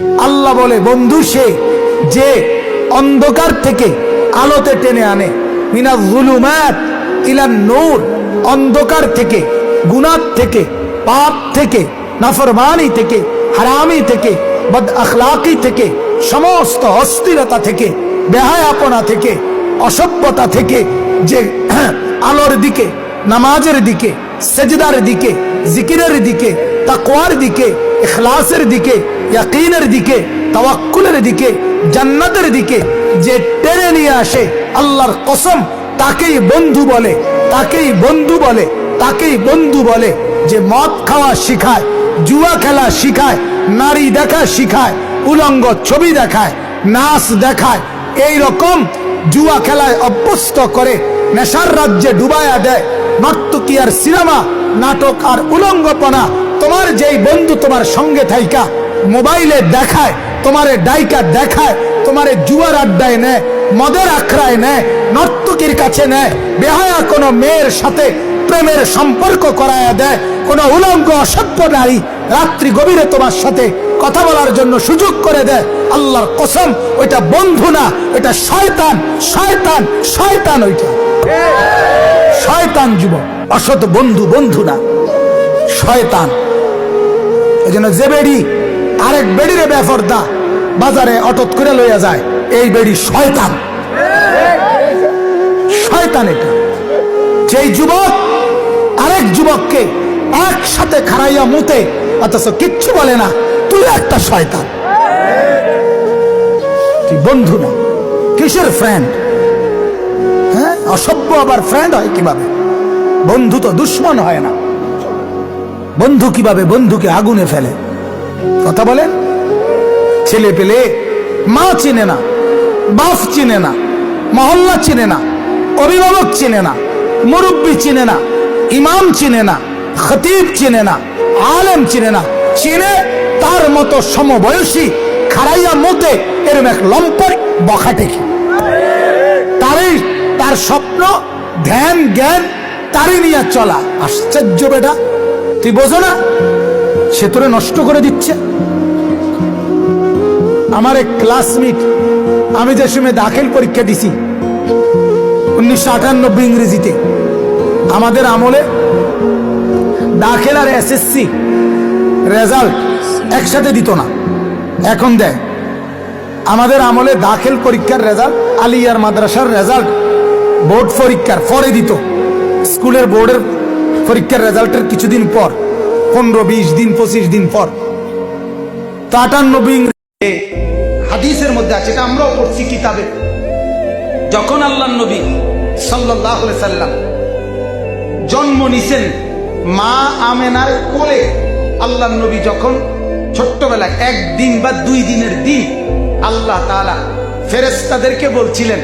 আল্লাহ বলে বন্ধু সে যে অন্ধকার থেকে আলোতে টেনে আনে, মিনাজ যুলুমাত ইলান নূর, অন্ধকার থেকে, গুনাহ থেকে, পাপ থেকে, নাফরমানি থেকে, হারামি থেকে, বদ আখলাকি থেকে, সমস্ত অস্থিরতা থেকে, বেহায়াপনা থেকে, অসভ্যতা থেকে যে আলোর দিকে, নামাজের দিকে, সেজদার দিকে, জিকিরের দিকে, তাকওয়ার দিকে, ইখলাসের দিকে, ইয়াকিনের দিকে, তাওয়াক্কুলের দিকে, জান্নাতের দিকে যে টেনে নিয়ে আসে, আল্লাহর কসম তাকেই বন্ধু বলে, তাকেই বন্ধু বলে, তাকেই বন্ধু বলে। যে মদ খাওয়া শিখায়, জুয়া খেলা শিখায়, নারী দেখা শিখায়, উলঙ্গ ছবি দেখায়, নাচ দেখায়, এই রকম জুয়া খেলায় অভ্যস্ত করে নেশার রাজ্যে ডুবায়া দেয়, নর্তকী আর সিনেমা, নাটক আর উলঙ্গপনা, তোমার যেই বন্ধু তোমার সঙ্গে থাইকা মোবাইলে দেখায়, তোমারে ডাইকা দেখায়, তোমারে জুয়ার আড্ডায় নেয়, মদের আখড়ায় নেয়, নর্তকীর কাছে নেয়, বেহায়া কোনো মেয়ের সাথে প্রেমের সম্পর্ক করায়া দেয়, কোন উলঙ্গ অসভ্য নারী রাত্রি গভীরে তোমার সাথে কথা বলার জন্য সুযোগ করে দেয়, আল্লাহর কসম ওইটা বন্ধু না, ওইটা শয়তান, শয়তান, শয়তান, ওইটা শয়তান যুবক। অসৎ বন্ধু বন্ধু না, শয়তান। এই জন্য যে বেড়ি আরেক বেড়িরে বেফরদা বাজারে অটত করে লইয়া যায়, এই বেড়ি শয়তান, শয়তান। এটা যেই যুবক আরেক যুবককে একসাথে খাড়াইয়া মুতে অথচ কিচ্ছু বলে না, তুই একটা শয়তান, তুই বন্ধু না, কিসের ফ্রেন্ড? হ্যাঁ, অসভ্য আবার ফ্রেন্ড হয় কিভাবে? বন্ধু তো দুশ্মন হয় না। বন্ধু কিভাবে বন্ধুকে আগুনে ফেলে? কথা বলেন। ছেলে পেলে মা চিনে না, বাপ চিনে না, মহল্লা চিনে না, অভিভাবক চিনে না, মুরব্বী চিনে না, ইমাম চিনে না, খতিব চিনে না, আলেম চিনে না, চিনে তার মতো সমবয়সী খারাইয়া মতে এরম এক লম্পট বখাটেকে। তার স্বপ্ন, ধ্যান, জ্ঞান তারই নিয়ে চলা। আশ্চর্য বেটা, তুই বোঝো না সে তোরে নষ্ট করে দিচ্ছে। আমার এক ক্লাসমেট, আমি যে সময় দাখিল পরীক্ষা দিছি 1998 ইংরেজিতে, আমাদের আমলে দাখিল আর এসএসসি রেজাল্ট একসাথে দিত না, এখন দেয়। আমাদের আমলে দাখিল পরীক্ষার রেজাল্ট, আলিয়ার মাদ্রাসার রেজাল্ট বোর্ড পরীক্ষার পরে দিত। স্কুলের বোর্ডের পরীক্ষার রেজাল্টের কিছুদিন পর, 15-20 দিন 25 দিন পর। 98 হাদিসের মধ্যে আছে, এটা আমরাও পড়ছি কিতাবে, যখন আল্লাহর নবী সাল্লাল্লাহু আলাইহি সাল্লাম জন্ম নিছেন মা আমেনার কোলে, আল্লাহর নবী যখন ছোট্টবেলায় 1 দিন বা 2 দিনের দিন আল্লাহ তাআলা ফেরেশতাদেরকে বলছিলেন,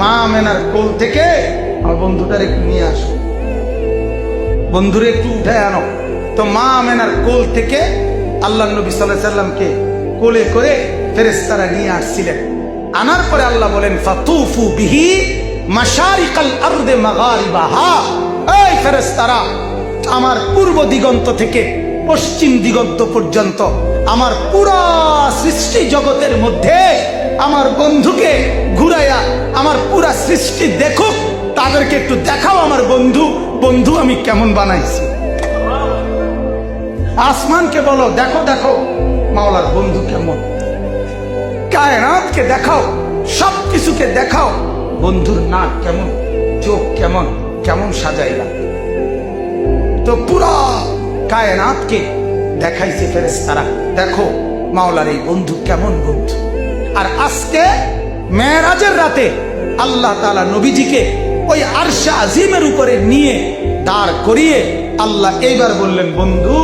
মা আমেনার কোল থেকে আমার বন্ধুটারে একটু নিয়ে আসো, বন্ধুরে একটু উঠে আনো। তো মা আমেনার কোল থেকে আল্লাহর নবী সাল্লাল্লাহু আলাইহি সাল্লামকে কোলে করে ফেরেশতারা নিয়ে আসছিলেন। আনার পরে আল্লাহ বলেন, ফাতুফু বিহি মাশারিকাল আরদে মাগারিবাহা, এই ফেরেশতারা আমার পূর্ব দিগন্ত থেকে পশ্চিম দিগন্ত পর্যন্ত আমার পুরা সৃষ্টি জগতের মধ্যে আমার বন্ধুকে ঘুরাইয়া আমার পুরা সৃষ্টি দেখুক, তাদেরকে একটু দেখাও আমার বন্ধু, বন্ধু আমি কেমন বানাইছি। আসমানকে বলো, দেখো দেখো মাওলার বন্ধু কেমন, কায়নাতকে দেখাও, সব কিছুকে দেখাও বন্ধুর নাক কেমন, চোখ কেমন, কেমন সাজাইলা। তো পুরা কায়নাতকে দেখাইছে ফেরেশতারা, দেখো মাওলার এই বন্ধু কেমন বন্ধু। আর আজকে মেরাজের রাতে আল্লাহ তাআলা নবীজিকে ওই আরশে আজিমের উপরে নিয়ে দাঁড় করিয়ে আল্লাহ এইবার বললেন, বন্ধু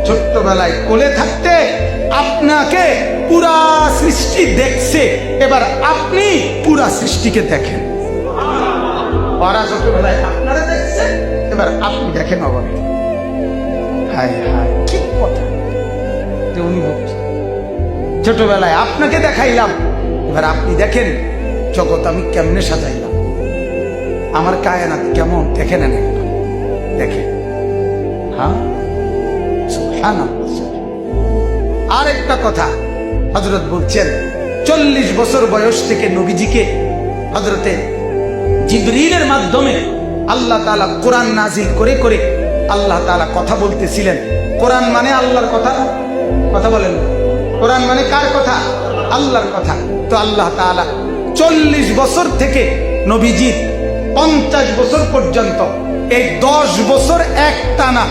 ছোট্টবেলায় কোলে থাকতে আপনাকে পুরা সৃষ্টি দেখছে, এবার আপনি পুরা সৃষ্টিকে দেখেন। ওরা ছোটবেলায় আপনারা দেখছে, এবার আপনি দেখেন। অবাক, হায় হায় কি কথা। উনি বলছেন, ছোটবেলায় আপনাকে দেখাইলাম, এবার আপনি দেখেন জগৎ আমি কেমনে সাজাইলাম, আমার কায়নাত কেমন দেখেন, দেখেন। হ্যাঁ, সুবহানাল্লাহ। আর একটা কথা, হযরত বলছেন 40 বছর বয়স থেকে নবীজিকে হযরতে জিবরিলের মাধ্যমে আল্লাহ তাআলা কোরআন নাজিল করে করে আল্লাহ তাআলা কথা বলতেছিলেন। কোরআন মানে আল্লাহর কথা, কথা বলেন। কোরআন মানে কার কথা? আল্লাহর কথা। তো আল্লাহ তাআলা 40 বছর থেকে নবীজি 50 বছর পর্যন্ত এই 10 বছর একটানা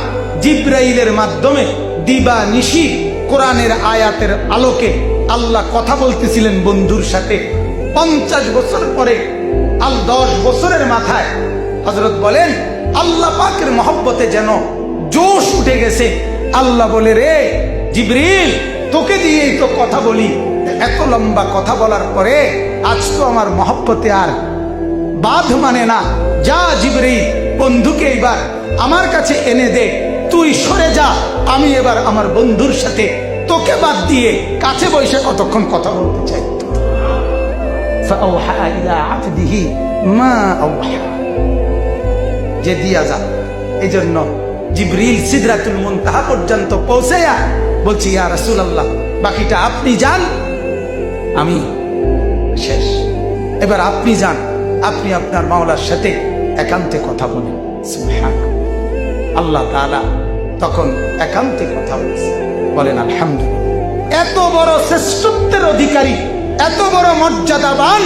জিবরাইলের মাধ্যমে দিবা নিশি কোরআনের আয়াতের আলোকে আল্লাহ কথা বলতেছিলেন বন্ধুর সাথে। 50 বছর পরে 10 বছরের মাথায় হযরত বলেন আল্লাহ পাকের মহব্বতে যেন জোশ উঠে গেছে। আল্লাহ বলে, রে জিবরিল, তোকে দিয়েই তো কথা বলি, এত লম্বা কথা বলার পরে আজ তো আমার মহব্বতে আর বাধ মানে না। যা জিবরিল, বন্ধুকে এবার আমার কাছে এনে দে, তুই সরে যা, আমি এবার আমার বন্ধুর সাথে তোকে বাদ দিয়ে কাছে বসে কতক্ষণ কথা বলতে চাই। ফাআওহা ইলা আবদিহি মা আওহা, যে দিয়া যা। এই জন্য জিবরিল সিদরাতুল মুনতাহা পর্যন্ত পৌঁছায়া বলছি, ইয়া রাসূলুল্লাহ, বাকিটা আপনি যান, আমি শেষ, এবার আপনি যান, আপনি আপনার মাওলার সাথে একান্তে কথা বলেন। সুবহানাল্লাহ। আল্লাহ তাআলা তখন একান্তে কথা বলছে। বলেন আলহামদুলিল্লাহ। এত বড় শ্রেষ্ঠত্বের অধিকারী, এত বড় মর্যাদাবান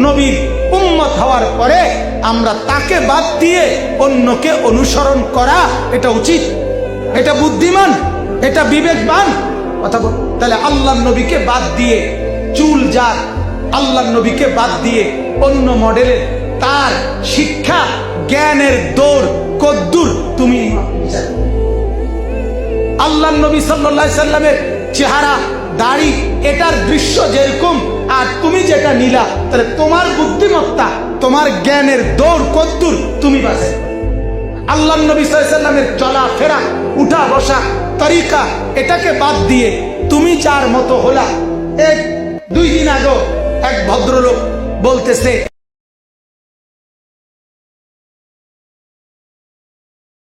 নবীর উম্মত হওয়ার পরে আমরা তাকে বাদ দিয়ে অন্যকে অনুসরণ করা, এটা উচিত? এটা বুদ্ধিমান? এটা বিবেকবান? কথা বল। তাহলে আল্লাহর নবীকে বাদ দিয়ে চুল যার, আল্লাহর নবীকে বাদ দিয়ে অন্য মডেলের, তার শিক্ষা জ্ঞানের দৌড় কদ্দুর তুমি আল্লাহর নবী সাল্লাল্লাহু আলাইহি সাল্লামের চেহারা, দাড়ি, এটার দৃশ্য যেরকম, আর তুমি যেটা নিলা, তাহলে তোমার বুদ্ধিমত্তা, তোমার জ্ঞানের দৌড় কদ্দুর তুমি বাজে। আল্লাহর নবী সাল্লাল্লাহু আলাইহি সাল্লামের চলা ফেরা, উঠা বসা তরিকা, এটাকে বাদ দিয়ে তুমি যার মতো হলা। 2 দিন আগে এক ভদ্রলোক বলতেছে